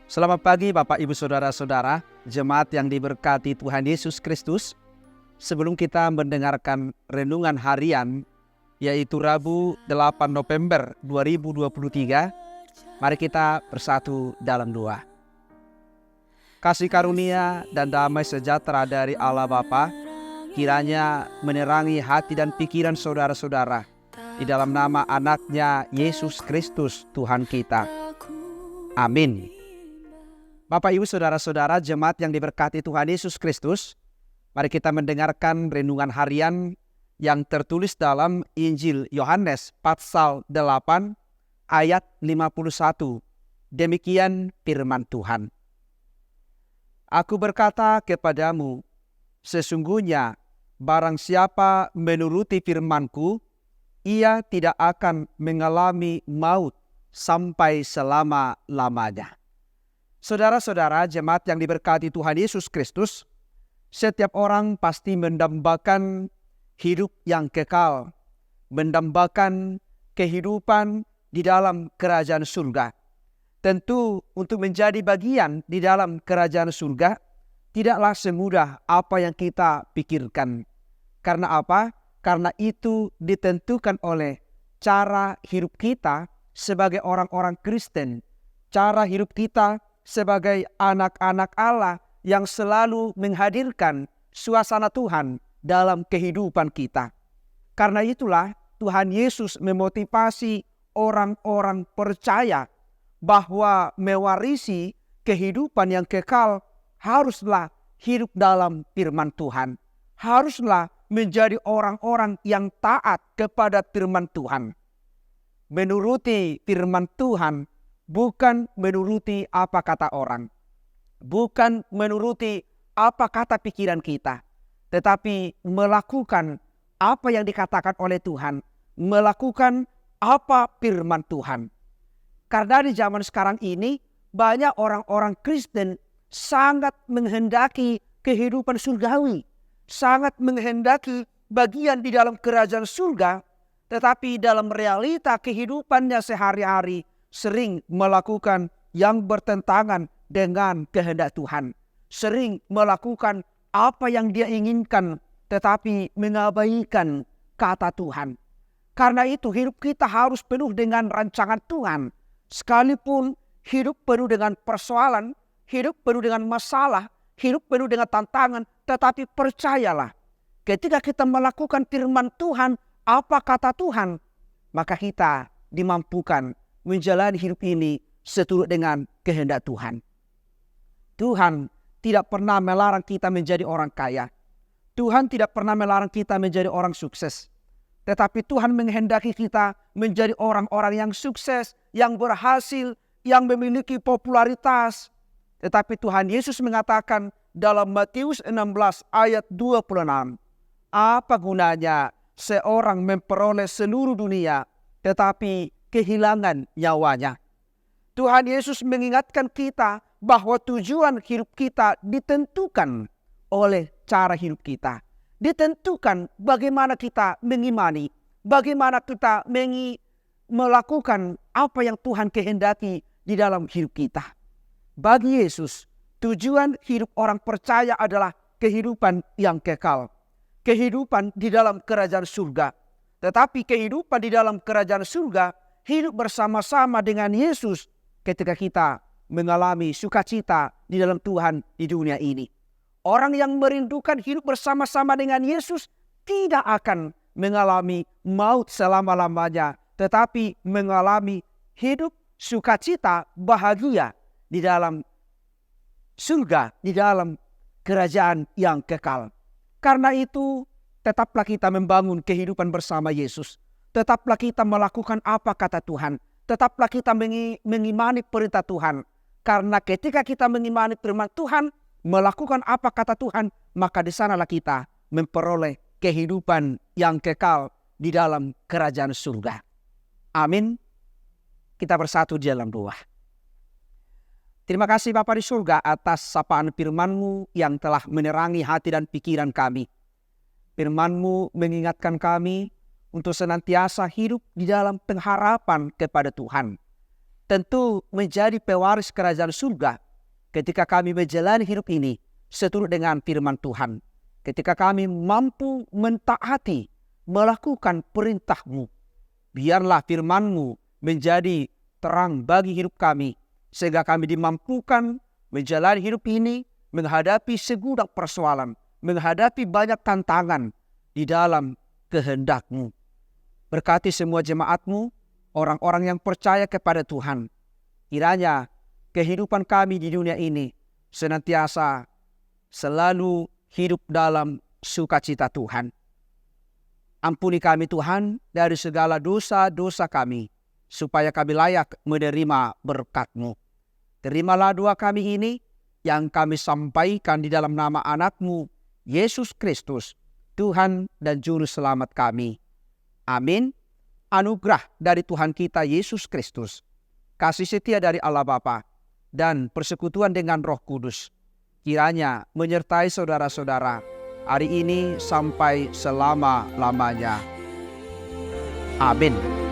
Selamat pagi Bapak Ibu Saudara-saudara, jemaat yang diberkati Tuhan Yesus Kristus. Sebelum kita mendengarkan renungan harian, yaitu Rabu 8 November 2023, mari kita bersatu dalam doa. Kasih karunia dan damai sejahtera dari Allah Bapa kiranya menerangi hati dan pikiran saudara-saudara di dalam nama anaknya Yesus Kristus Tuhan kita. Amin. Bapak Ibu Saudara-saudara jemaat yang diberkati Tuhan Yesus Kristus, mari kita mendengarkan renungan harian yang tertulis dalam Injil Yohanes pasal 8 ayat 51. Demikian firman Tuhan. Aku berkata kepadamu, sesungguhnya barang siapa menuruti firman-Ku, ia tidak akan mengalami maut sampai selama-lamanya. Saudara-saudara jemaat yang diberkati Tuhan Yesus Kristus, setiap orang pasti mendambakan hidup yang kekal, mendambakan kehidupan di dalam kerajaan surga. Tentu untuk menjadi bagian di dalam kerajaan surga, tidaklah semudah apa yang kita pikirkan. Karena apa? Karena itu ditentukan oleh cara hidup kita sebagai orang-orang Kristen, cara hidup kita sebagai anak-anak Allah yang selalu menghadirkan suasana Tuhan dalam kehidupan kita. Karena itulah Tuhan Yesus memotivasi orang-orang percaya bahwa mewarisi kehidupan yang kekal haruslah hidup dalam firman Tuhan. Haruslah menjadi orang-orang yang taat kepada firman Tuhan. Menuruti firman Tuhan bukan menuruti apa kata orang, bukan menuruti apa kata pikiran kita, tetapi melakukan apa yang dikatakan oleh Tuhan, melakukan apa firman Tuhan. Karena di zaman sekarang ini banyak orang-orang Kristen sangat menghendaki kehidupan surgawi, sangat menghendaki bagian di dalam kerajaan surga, tetapi dalam realita kehidupannya sehari-hari sering melakukan yang bertentangan dengan kehendak Tuhan. Sering melakukan apa yang dia inginkan tetapi mengabaikan kata Tuhan. Karena itu hidup kita harus penuh dengan rancangan Tuhan. Sekalipun hidup penuh dengan persoalan, hidup penuh dengan masalah, hidup penuh dengan tantangan, tetapi percayalah, ketika kita melakukan firman Tuhan, apa kata Tuhan, maka kita dimampukan menjalani hidup ini seturut dengan kehendak Tuhan. Tuhan tidak pernah melarang kita menjadi orang kaya. Tuhan tidak pernah melarang kita menjadi orang sukses. Tetapi Tuhan menghendaki kita menjadi orang-orang yang sukses, yang berhasil, yang memiliki popularitas. Tetapi Tuhan Yesus mengatakan dalam Matius 16 ayat 26, apa gunanya seorang memperoleh seluruh dunia tetapi kehilangan nyawanya. Tuhan Yesus mengingatkan kita bahwa tujuan hidup kita ditentukan oleh cara hidup kita. Ditentukan bagaimana kita mengimani, bagaimana kita melakukan apa yang Tuhan kehendaki di dalam hidup kita. Bagi Yesus, tujuan hidup orang percaya adalah kehidupan yang kekal. Kehidupan di dalam kerajaan surga. Tetapi kehidupan di dalam kerajaan surga hidup bersama-sama dengan Yesus ketika kita mengalami sukacita di dalam Tuhan di dunia ini. Orang yang merindukan hidup bersama-sama dengan Yesus tidak akan mengalami maut selama-lamanya, tetapi mengalami hidup sukacita bahagia di dalam surga, di dalam kerajaan yang kekal. Karena itu, tetaplah kita membangun kehidupan bersama Yesus. Tetaplah kita melakukan apa kata Tuhan. Tetaplah kita mengimani perintah Tuhan. Karena ketika kita mengimani firman Tuhan, melakukan apa kata Tuhan, maka di sanalah kita memperoleh kehidupan yang kekal di dalam kerajaan surga. Amin. Kita bersatu di dalam doa. Terima kasih Bapa di surga atas sapaan firman-Mu yang telah menerangi hati dan pikiran kami. Firman-Mu mengingatkan kami untuk senantiasa hidup di dalam pengharapan kepada Tuhan. tentu menjadi pewaris kerajaan surga ketika kami menjalani hidup ini seturut dengan firman Tuhan. Ketika kami mampu mentaati, melakukan perintah-Mu. Biarlah firman-Mu menjadi terang bagi hidup kami, sehingga kami dimampukan menjalani hidup ini, menghadapi segudang persoalan, menghadapi banyak tantangan di dalam kehendak-Mu. Berkati semua jemaat-Mu, orang-orang yang percaya kepada Tuhan. Kiranya kehidupan kami di dunia ini senantiasa selalu hidup dalam sukacita Tuhan. Ampuni kami Tuhan dari segala dosa-dosa kami, supaya kami layak menerima berkat-Mu. Terimalah doa kami ini yang kami sampaikan di dalam nama anak-Mu, Yesus Kristus, Tuhan dan Juru Selamat kami. Amin. Anugerah dari Tuhan kita Yesus Kristus, kasih setia dari Allah Bapa, dan persekutuan dengan Roh Kudus, kiranya menyertai saudara-saudara hari ini sampai selama-lamanya. Amin.